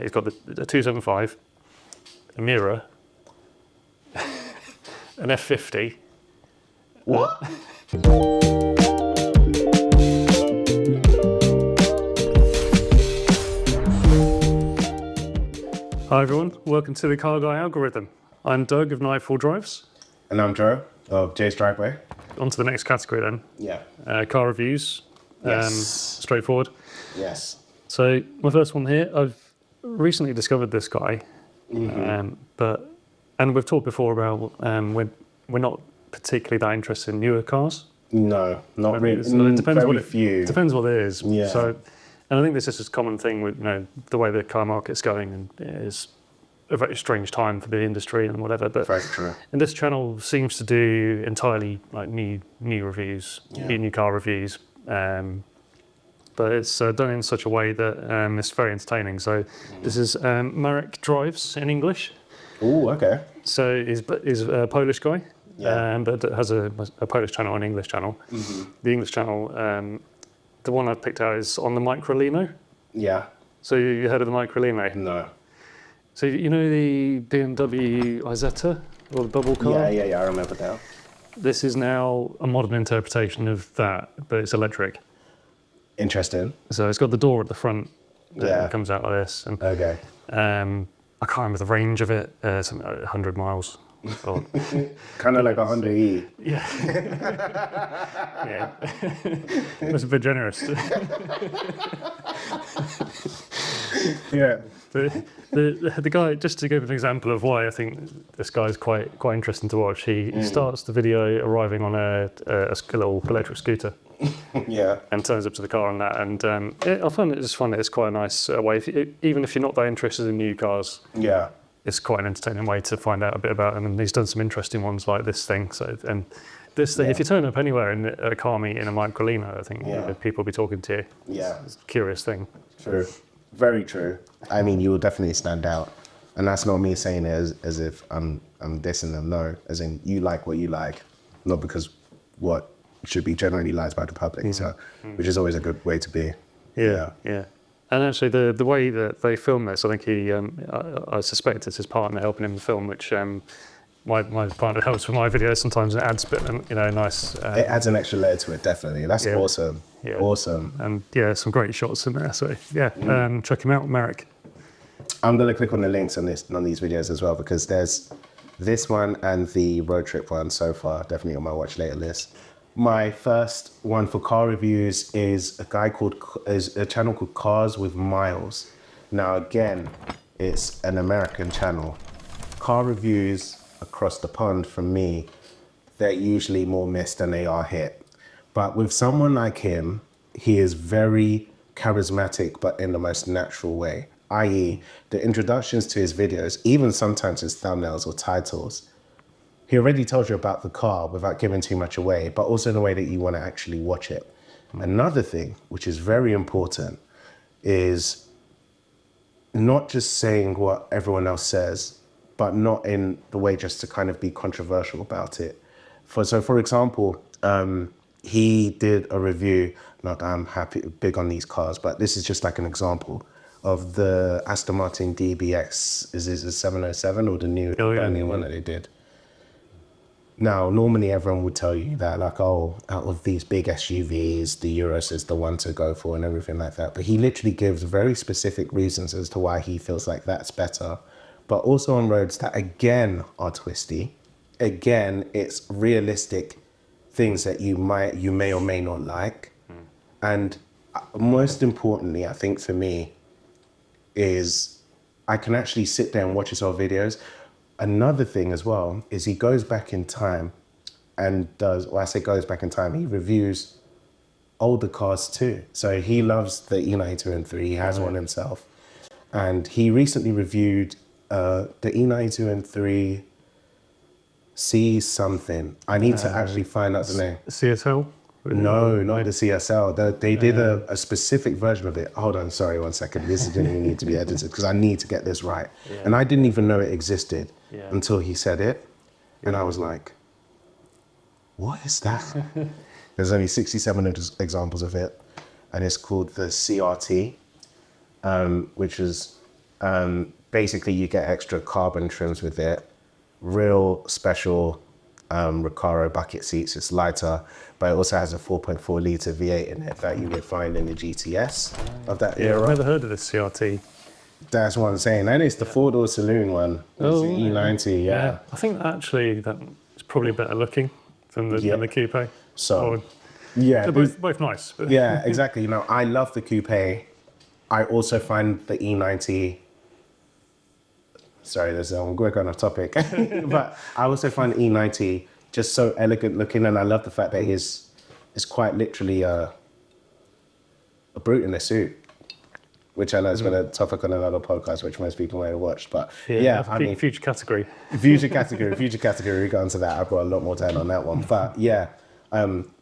he's got the 275, a mirror, an F50. What? Hi everyone, welcome to the Car Guy Algorithm. I'm Doug of Nightfall Drives. And I'm Joe of Jay's Driveway. On to the next category then. Yeah. Car reviews. Yes. Straightforward. Yes. So my first one here, I've recently discovered this guy, and we've talked before about we're not particularly that interested in newer cars. No, not really. So it depends Very what few. Depends what it is. Yeah. So, and I think this is a common thing with the way the car market's going, and it is a very strange time for the industry and whatever. But Very true. and this channel seems to do entirely like new reviews, new car reviews. But it's done in such a way that it's very entertaining. So this is Marek Drives in English. Oh, okay. So he's a Polish guy, but has a Polish channel and English channel. Mm-hmm. The English channel, the one I've picked out is on the Microlino. Yeah. So you heard of the Microlino? No. So you know the BMW Isetta, or the bubble car? Yeah, I remember that. This is now a modern interpretation of that, but it's electric. Interesting. So it's got the door at the front that comes out like this. And, Okay. I can't remember the range of it, something like 100 miles. Or, Kind of like a Honda E. yeah. That's a bit generous. Yeah. The guy, just to give an example of why I think this guy's quite interesting to watch, he starts the video arriving on a little electric scooter. Yeah. And turns up to the car on that, and I find it's quite a nice way. Even if you're not that interested in new cars, it's quite an entertaining way to find out a bit about them. And he's done some interesting ones like this thing. So this thing, if you turn up anywhere in a car meet in a Microlino, I think people will be talking to you. Yeah. It's a curious thing. True. Very true. I mean, you will definitely stand out, and that's not me saying it as if I'm dissing them. No, as in you like what you like, not because what should be generally liked by the public. So, which is always a good way to be. Yeah. And actually, the way that they film this, I think I suspect it's his partner helping him film, which my partner helps with my videos. Sometimes it adds a bit, nice. It adds an extra layer to it, definitely. That's awesome. Yeah. Awesome. And some great shots in there. So check him out, Marek. I'm gonna click on the links on these videos as well, because there's this one and the road trip one so far, definitely on my watch later list. My first one for car reviews is a channel called Cars with Miles. Now again, it's an American channel. Car reviews across the pond, for me, they're usually more missed than they are hit. But with someone like him, he is very charismatic, but in the most natural way. I.e., the introductions to his videos, even sometimes his thumbnails or titles, he already tells you about the car without giving too much away, but also in a way that you want to actually watch it. Another thing, which is very important, is not just saying what everyone else says, but not in the way just to kind of be controversial about it. For example, he did a review, not that I'm big on these cars, but this is just like an example of the Aston Martin DBX. Is it a 707 or the new one that they did? Now, normally everyone would tell you that, like, out of these big SUVs, the Urus is the one to go for and everything like that. But he literally gives very specific reasons as to why he feels like that's better. But also on roads that, again, are twisty. Again, it's realistic things that you may or may not like. And most importantly, I think for me, is I can actually sit there and watch his old videos. Another thing as well is he goes back in time and he reviews older cars too. So he loves the E92 M3, he has one himself. And he recently reviewed the E92 M3 C something. I need to actually find out the name. CSL? No, not the CSL. They did a specific version of it. Hold on, sorry, 1 second. This didn't even need to be edited because I need to get this right. Yeah. And I didn't even know it existed until he said it. And I was like, what is that? There's only 67 examples of it. And it's called the CRT, which is Basically, you get extra carbon trims with it, real special Recaro bucket seats. It's lighter, but it also has a 4.4 litre V8 in it that you would find in the GTS of that era. I've never heard of this CRT. That's what I'm saying. And it's the four-door saloon one. It's the E90, yeah. I think actually that is probably better looking than the coupe. So, yeah. They're both nice. But. Yeah, exactly. I love the coupe. I also find the E90... Sorry, we're going off topic. But I also find the E90 just so elegant looking, and I love the fact that it's quite literally a brute in a suit, which I know has been a topic on another podcast, which most people may have watched. But I mean, future category. Future category. We got into that. I've got a lot more to add on that one. But yeah,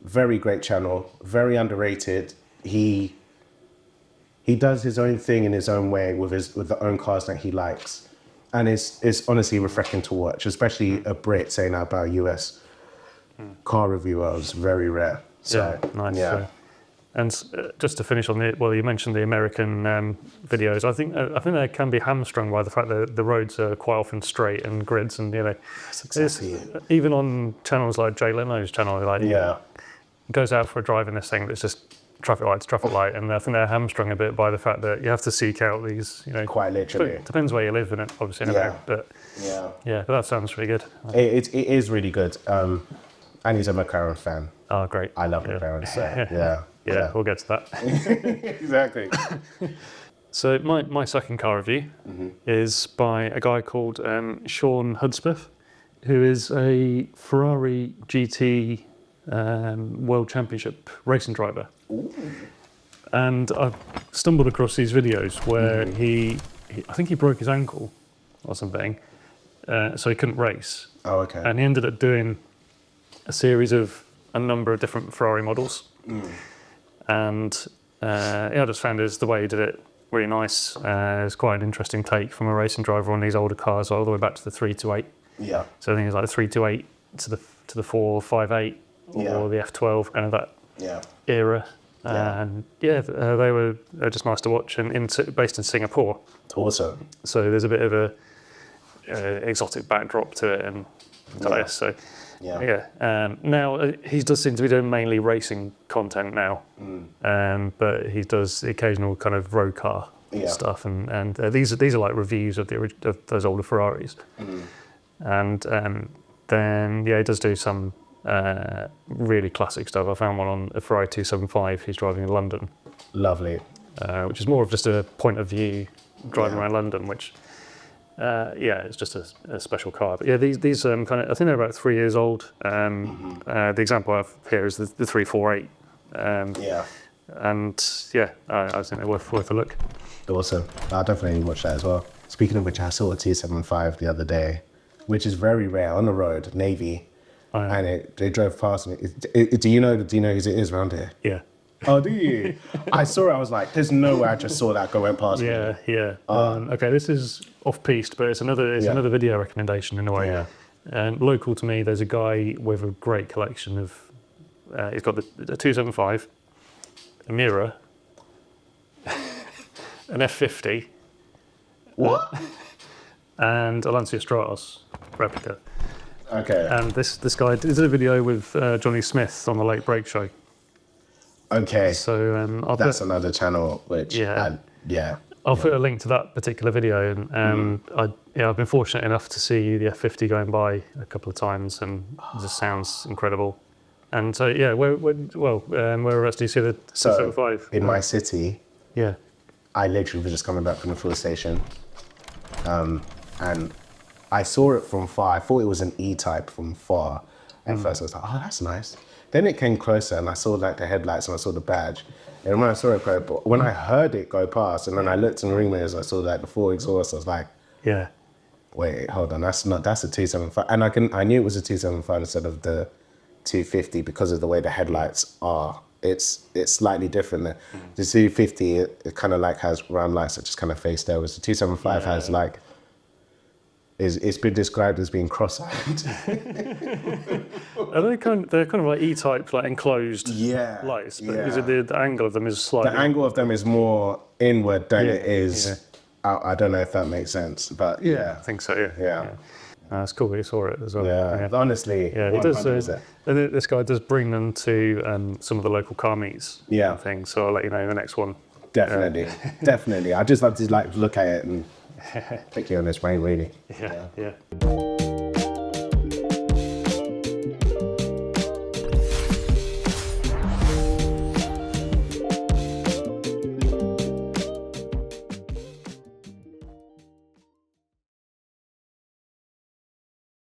very great channel, very underrated. He does his own thing in his own way with the own cars that he likes. And it's honestly refreshing to watch, especially a Brit saying that about a US car reviewer. It's very rare. So, nice. Yeah. And just to finish on you mentioned the American videos. I think they can be hamstrung by the fact that the roads are quite often straight and grids, and That's exactly it. Even on channels like Jay Leno's channel, goes out for a drive in this thing that's just traffic light, and I think they're hamstrung a bit by the fact that you have to seek out these, quite literally. It depends where you live in it, obviously. But but that sounds really good. It is really good. And he's a McLaren fan. Oh, great! I love McLaren. So yeah, we'll get to that. Exactly. So my second car review is by a guy called Sean Hudspeth, who is a Ferrari GT World Championship racing driver. Ooh. And I've stumbled across these videos where I think he broke his ankle or something, so he couldn't race. Oh, okay. And he ended up doing a series of a number of different Ferrari models. And I just found the way he did it really nice. It's quite an interesting take from a racing driver on these older cars, all the way back to the 328. Yeah. So I think it's like the 328 to the 458 or the F12, kind of that era. And they were just nice to watch, and based in Singapore. Awesome. So there's a bit of a exotic backdrop to it, and so now he does seem to be doing mainly racing content now, but he does the occasional kind of road car stuff, and these are like reviews of those older Ferraris, and then he does do some really classic stuff. I found one on a Ferrari 275 he's driving in London. Lovely. Which is more of just a point of view driving around London, which it's just a special car. But these kind of, I think they're about 3 years old. The example I have here is the 348. And I think they're worth a look. Awesome. I'll definitely watch that as well. Speaking of which, I saw a 275 the other day, which is very rare on the road, Navy. And they drove past me. Do you know whose it is around here? Yeah. Oh, do you? I saw it. I was like, "There's no way I just saw that went past me." Yeah. Okay, this is off-piste, but it's another video recommendation in a way. Yeah. And local to me, there's a guy with a great collection of. He's got the 275, a Mira, an F50. What? And a Lancia Stratos replica. Okay. And this guy did a video with Johnny Smith on the Late Break Show. Okay. So that's another channel which I'll put a link to that particular video, and I've been fortunate enough to see the F50 going by a couple of times, and it just sounds incredible. And so where else do you see the 275? In my city. Yeah. I literally was just coming back from the fuel station, and I saw it from far. I thought it was an E-Type from far. At first I was like, oh, that's nice. Then it came closer and I saw like the headlights and I saw the badge. And when I saw it go, when I heard it go past and then I looked in the ring mirrors, I saw like the full exhaust. I was like, wait, hold on, that's a 275. And I knew it was a 275 instead of the 250 because of the way the headlights are. It's slightly different. The 250, it kind of like has round lights that just kind of face there, whereas the 275 has like, it's been described as being cross-eyed. They're kind of like E-Type, like enclosed lights, but is it the angle of them is slightly... The angle of them is more inward than it is I don't know if that makes sense, but I think so. Yeah. It's cool. We saw it as well. Yeah. Honestly. Yeah, he does. And this guy does bring them to some of the local car meets. And things. So I'll let you know in the next one. Definitely, definitely. I just love to like look at it and pick you on this way, really. Yeah.